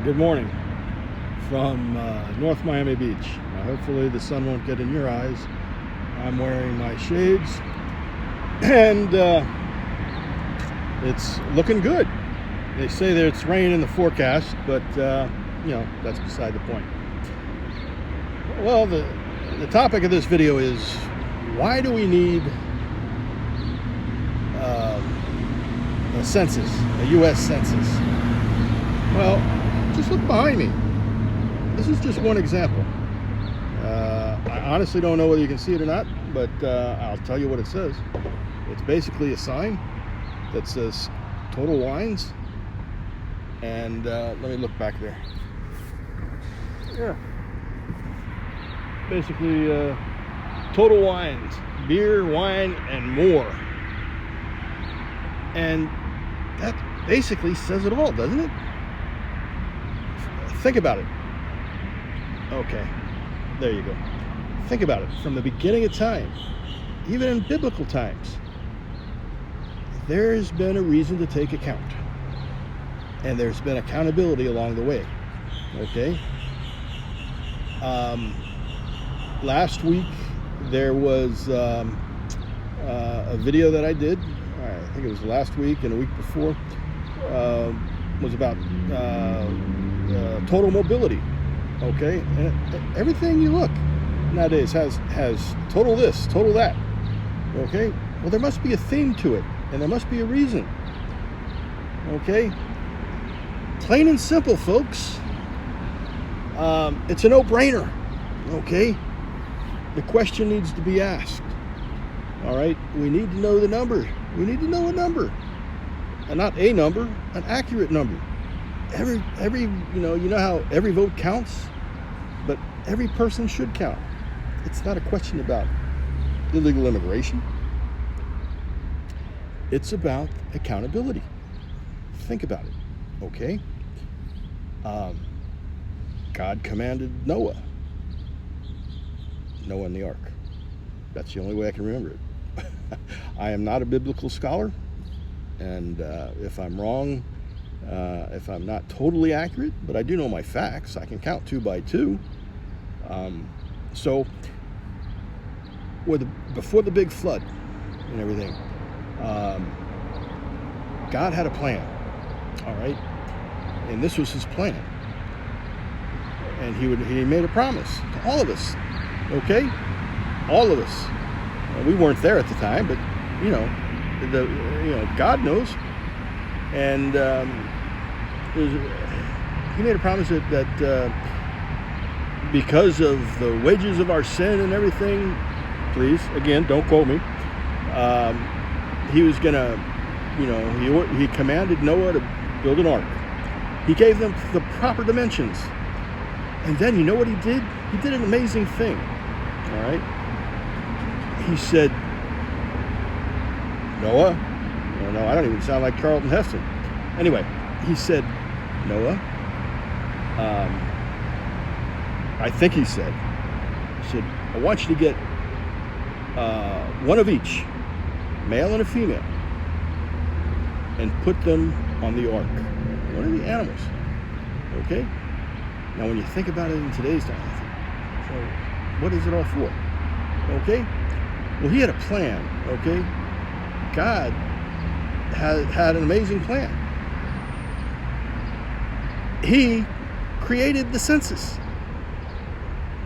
Good morning from North Miami Beach. Hopefully the sun won't get in your eyes. I'm wearing my shades and it's looking good. They say that it's rain in the forecast, but that's beside the point. Well, the topic of this video is, why do we need a census, a U.S. census? Well, just look behind me. This is just one example. I honestly don't know whether you can see it or not, but I'll tell you what it says. It's basically a sign that says Total Wines, and let me look back there. Yeah. Basically, Total Wines, beer, wine, and more. And that basically says it all, doesn't it? Think about it. Okay, there you go. Think about it. From the beginning of time, even in biblical times, there's been a reason to take account. And there's been accountability along the way. Okay? Last week, there was a video that I did. I think it was last week and a week before. Was about total mobility. Okay, and everything you look nowadays has total this, total that. Okay, well, there must be a theme to it, and there must be a reason. Okay, plain and simple, folks. It's a no-brainer. Okay, the question needs to be asked. All right, we need to know the number. We need to know a number, and not a number, an accurate number. Every you know how every vote counts, but every person should count. It's not a question about illegal immigration. It's about accountability. Think about it, okay? God commanded Noah in the ark. That's the only way I can remember it. I am not a biblical scholar, and if I'm wrong, if I'm not totally accurate, but I do know my facts. I can count 2 by 2. So, before the big flood and everything, God had a plan, all right? And this was his plan. And he made a promise to all of us, okay? All of us. We weren't there at the time, but, God knows. And he made a promise that because of the wages of our sin and everything, please, again, don't quote me, he was gonna, he commanded Noah to build an ark. He gave them the proper dimensions. And then you know what he did? He did an amazing thing, all right? He said, Noah, no, I don't even sound like Charlton Heston. Anyway, he said, Noah, I think he said, I want you to get one of each, male and a female, and put them on the ark. One of the animals, okay? Now, when you think about it in today's time, I think, well, what is it all for? Okay? Well, he had a plan, okay? God had an amazing plan. He created the census.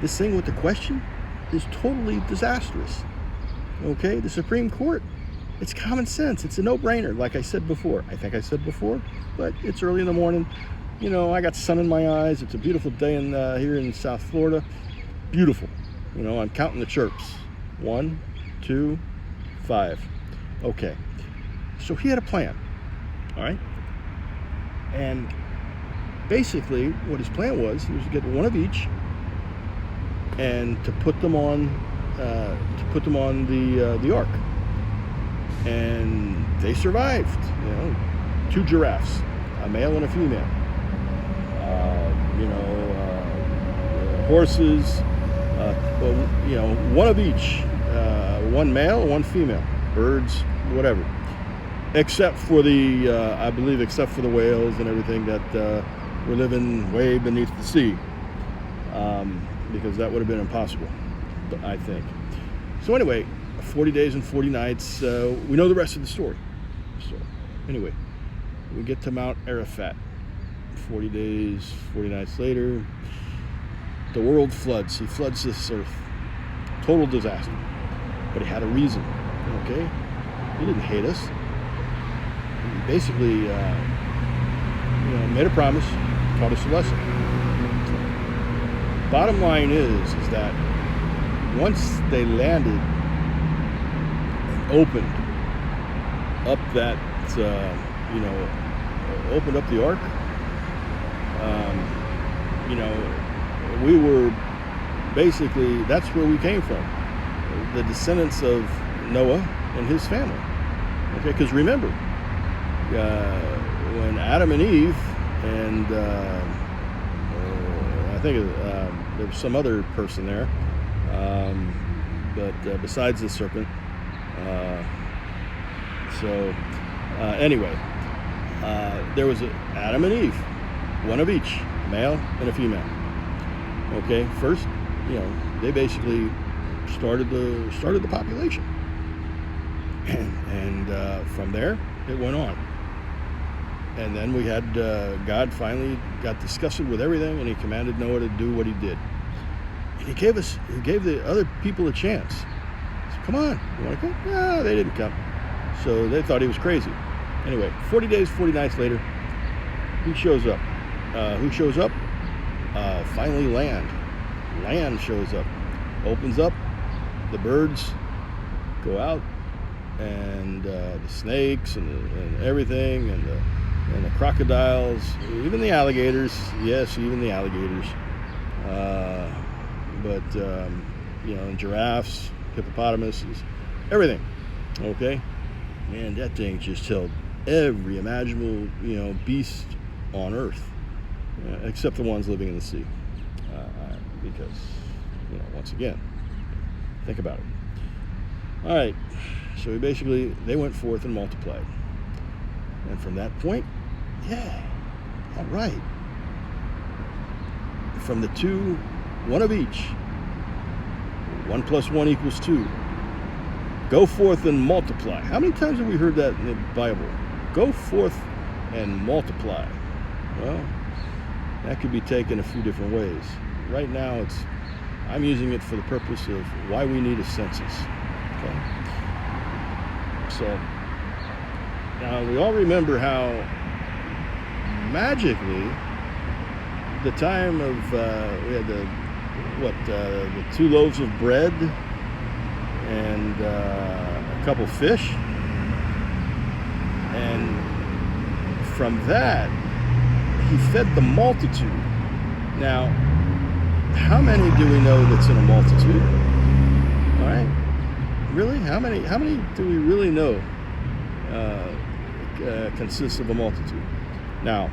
This thing with the question is totally disastrous. Okay? The Supreme Court, it's common sense. It's a no-brainer, like I said before. I think I said before, but it's early in the morning. I got sun in my eyes. It's a beautiful day here in South Florida. Beautiful. I'm counting the chirps. 1, 2, 5. Okay. So he had a plan. All right? And basically, what his plan was to get one of each and to put them on the ark. And they survived. 2 giraffes, a male and a female. Horses, one of each, one male, one female, birds, whatever, except for the whales and everything that we're living way beneath the sea, because that would have been impossible, I think. So anyway, 40 days and 40 nights. We know the rest of the story. So anyway, we get to Mount Arafat. 40 days, 40 nights later, the world floods. He floods this earth. Total disaster. But he had a reason, okay? He didn't hate us. He basically, made a promise, taught us a lesson. Bottom line is that once they landed and opened up that, opened up the ark, we were basically, that's where we came from. The descendants of Noah and his family. Okay, because remember, when Adam and Eve and I think there was some other person there, but besides the serpent. Anyway, there was Adam and Eve, one of each, male and a female. Okay, first, they basically started the population, and from there it went on. And then we had God finally got disgusted with everything, and He commanded Noah to do what he did. And He gave the other people a chance. He said, "Come on, you want to come?" No, they didn't come. So they thought he was crazy. Anyway, 40 days, 40 nights later, He shows up. Who shows up? Finally, land. Land shows up. Opens up. The birds go out, and the snakes and everything, and the crocodiles, even the alligators. Yes, even the alligators. And giraffes, hippopotamuses, everything. Okay, and that thing just held every imaginable beast on Earth, except the ones living in the sea, because once again, think about it. All right, so they went forth and multiplied, and from that point, all right, from the two, one of each, 1 + 1 = 2. Go forth and multiply. How many times have we heard that in the Bible? Go forth and multiply. Well, that could be taken a few different ways. Right now, I'm using it for the purpose of why we need a census. Okay. So now we all remember how magically the time of we had the 2 loaves of bread and a couple fish, and from that He fed the multitude. Now, how many do we know that's in a multitude? All right, really? How many do we really know consists of a multitude? Now,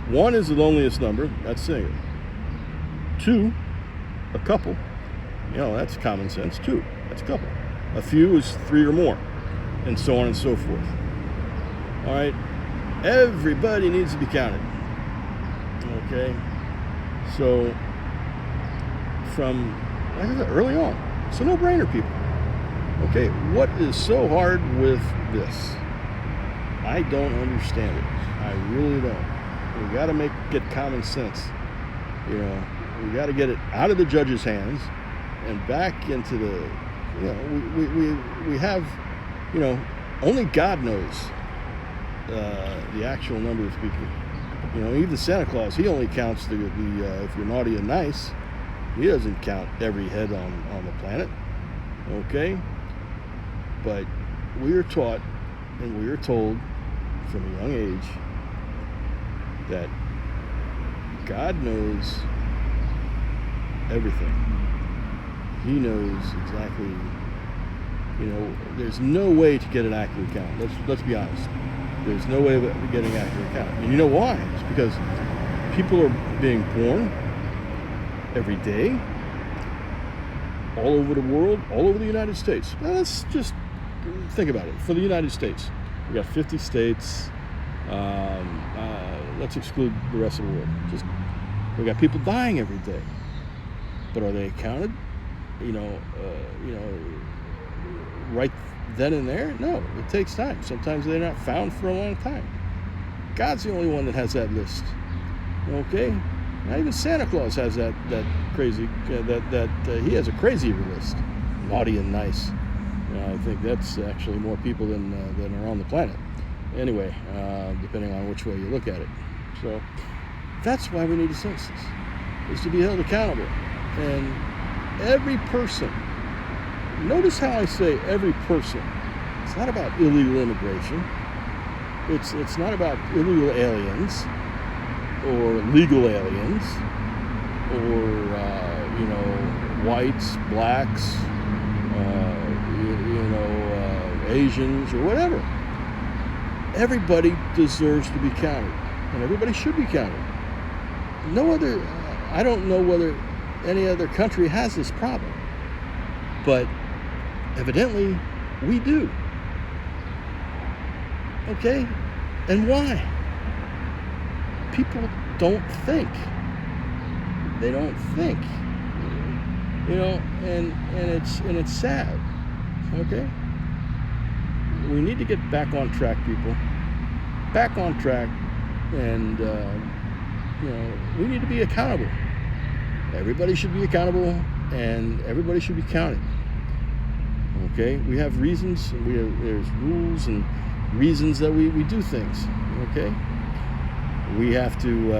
1 is the loneliest number. That's singular. 2, a couple. That's common sense. 2, that's a couple. A few is 3 or more, and so on and so forth. All right, everybody needs to be counted. Okay, so from, like I said, early on, it's a no-brainer, people. Okay, what is so hard with this? I don't understand it. I really don't. We got to get common sense. We got to get it out of the judge's hands and back into the. We have, only God knows the actual number of people. Even Santa Claus, he only counts the if you're naughty and nice. He doesn't count every head on the planet. Okay? But we are taught and we are told from a young age that God knows everything. He knows exactly, there's no way to get an accurate count. Let's be honest. There's no way of getting an accurate count. And you know why? It's because people are being born every day, all over the world, all over the United States. Now, let's just think about it. For the United States, we got 50 states, Let's exclude the rest of the world. Just we got people dying every day, but are they counted? You know, right then and there? No, it takes time. Sometimes they're not found for a long time. God's the only one that has that list. Okay, not even Santa Claus has that crazy he has a crazier list, naughty and nice. I think that's actually more people than are on the planet. Anyway, depending on which way you look at it. So that's why we need a census, is to be held accountable. And every person, notice how I say every person. It's not about illegal immigration. It's not about illegal aliens or legal aliens or whites, blacks, Asians or whatever. Everybody deserves to be counted, and everybody should be counted. I don't know whether any other country has this problem, but evidently we do. Okay? And why? People don't think. They don't think. And it's sad. Okay? We need to get back on track, people. Back on track, and we need to be accountable. Everybody should be accountable, and everybody should be counted. Okay, we have reasons, and there's rules and reasons that we do things. Okay, we have to,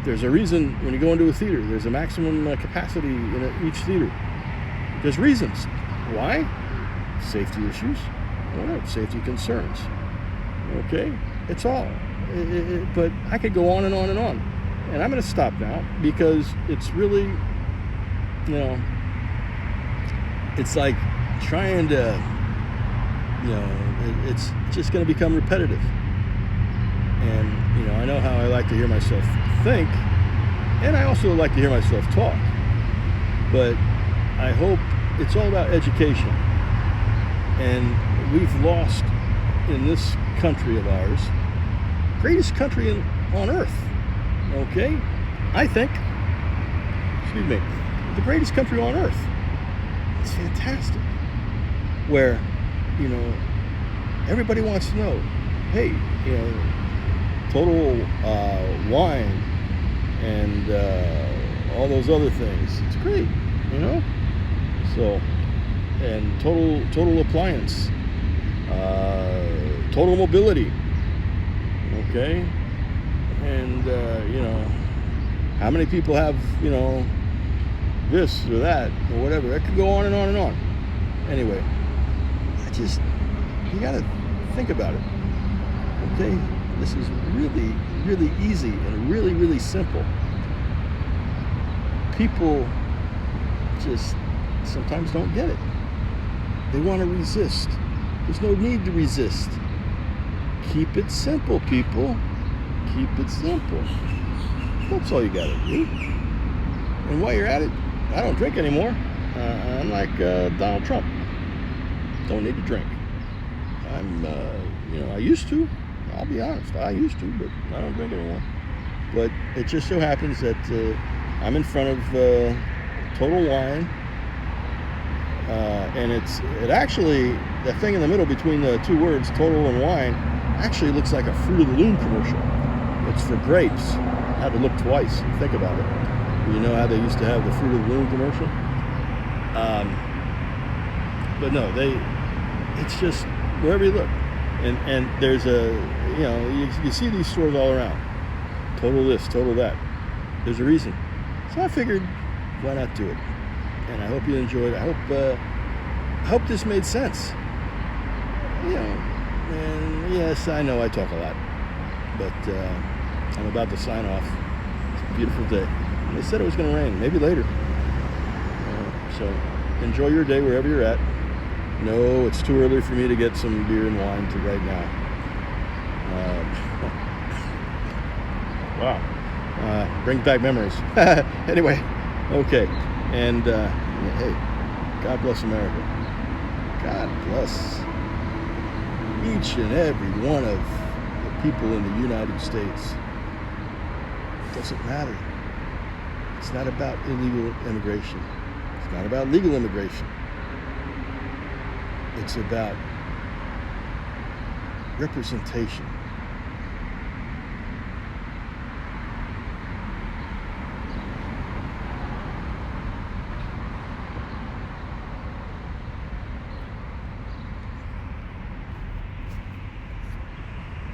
there's a reason when you go into a theater. There's a maximum capacity in each theater. There's reasons. Why? Safety issues, whatever, safety concerns. Okay, it's all. But I could go on and on and on, and I'm going to stop now because it's really, it's like trying to, it's just going to become repetitive. And I know how I like to hear myself think, and I also like to hear myself talk. But I hope it's all about education. And we've lost in this country of ours, greatest country on earth, okay? I think, the greatest country on earth. It's fantastic. Where, everybody wants to know, hey, Total Wine and all those other things. It's great, So, and total appliance, total mobility, okay, and how many people have this or that or whatever. That could go on and on and on. Anyway, you gotta think about it. Okay, this is really, really easy and really, really simple. People just sometimes don't get it. They want to resist. There's no need to resist. Keep it simple, people. Keep it simple. That's all you got to do. And while you're at it, I don't drink anymore. I'm like Donald Trump. Don't need to drink. I used to. I'll be honest. I used to, but I don't drink anymore. But it just so happens that I'm in front of Total Wine. And it actually, the thing in the middle between the two words, total and wine, actually looks like a Fruit of the Loom commercial. It's for grapes. I had to look twice and think about it. You know how they used to have the Fruit of the Loom commercial? But no, it's just wherever you look. And there's you see these stores all around. Total this, total that. There's a reason. So I figured, why not do it? And I hope you enjoyed it. I hope this made sense. And yes, I know I talk a lot, but I'm about to sign off. It's a beautiful day. They said it was going to rain, maybe later. So enjoy your day wherever you're at. No, it's too early for me to get some beer and wine to right now. Wow. Brings back memories. Anyway, okay. And hey, God bless America. God bless. each and every one of the people in the United States. It doesn't matter. It's not about illegal immigration. It's not about legal immigration. It's about representation.